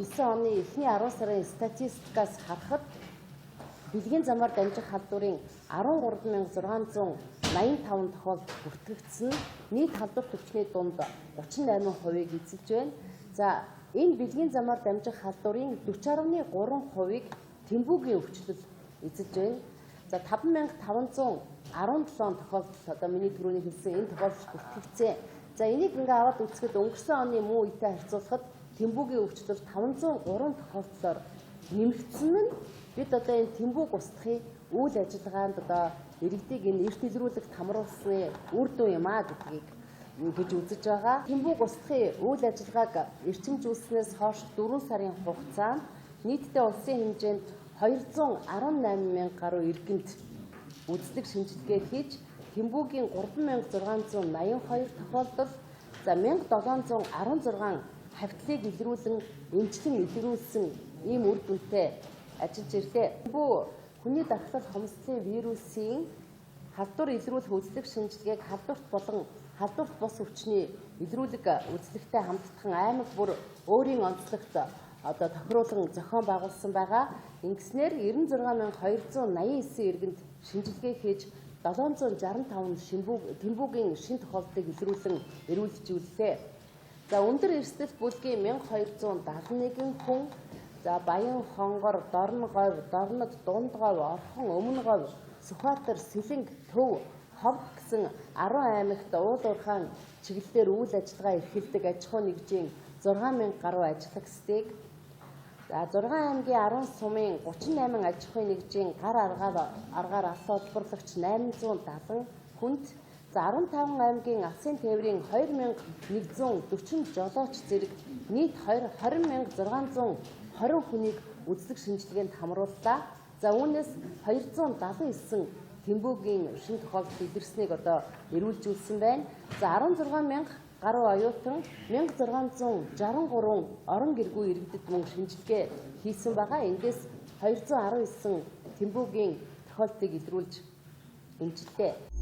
2009 оны эхний 10 сарын статистикаас харахад бэлгийн замаар дамжих халдварын 13,685 тохиолдолд бүртгэгдсэн нийт халдвар төвчний дунд 38%-ийг эзэлж байна. За энэ бэлгийн замаар дамжих халдварын 40.3%-ийг Тэмбүүгийн өвчлөл эзэлж байна. За 5517 тохиолдолд одоо миний түрүүний хэлсэн энэ тохиолдолд бүртгэгдсэн. За энийг ингээ аваад үзэхэд өнгөрсөн оны муу үетэй харьцуулахад Тэмбүүгийн өвчлөл 503 тохиолдлоор нэмэгдсэн нь бид одоо энэ Тэмбүүг устгахын үйл ажиллагаанд одоо иргэдийг энэ эрт илрүүлэгт хамруулсны үр дүн юм а гэдгийг гэж үзэж байгаа. Тэмбүүг устгахын үйл ажиллагааг эрчимжүүлснээс хойш 4 сарын хугацаанд нийтдээ улсын хэмжээнд 218 мянга гаруй иргэнд үзлэг шинжилгээ хийж Тэмбүүгийн 3682 тохиолдол, за 1716 хавьтлыг илрүүлэн эмчлэн илрүүлсэн ийм үр дүнтэй ажиллаж ирлээ. Тэмбүү хүний дархлал хомсдолын вирусын халдвар илрүүлэх үзлэг шинжилгээг халдварт болон халдварт бус өвчний илрүүлэг үзлэгтэй хамтдах аймаг бүр өөрийн онцлогт одоо тохируулан зохион байгуулсан байгаа. Ингэснээр 96289 иргэнд шинжилгээ хийж 765 Тэмбүүгийн шин тохиолдлыг илрүүлэн эрүүлжүүллээ. За өндөр эрсдэл бүлгийн 1271 хүн, за Баян, Хонгор, Дорноговь, Дорнод, Дундговь, Орхон, Өмнөговь, Сүхбаатар, Сэлэнг, Төв, Ховд гэсэн 10 аймагт уул уурхайн чиглэлээр үйл ажиллагаа эрхэлдэг аж ахуй нэгжийн 6000 гаруй ажиллагчдыг, за 6 аймгийн 10 сумын 38 аж ахуй нэгжийн гар аргаар алс олборлагч 870 хүнд, за 15 аймгийн алсын тээврийн 2140 жолооч зэрэг нийт 20620 хүнийг үзлэг шинжилгээнд хамрууллаа. За үүнээс 279 Тэмбүүгийн шин тохиолдолд илэрснийг одоо эрүүлжүүлсэн байна. За 16000 гаруй оюутан 1663 орон гэргүй иргэдэд мөн шинжилгээ хийсэн байгаа. Эндээс 219 Тэмбүүгийн тохиолдлыг илрүүлж эмчиллээ.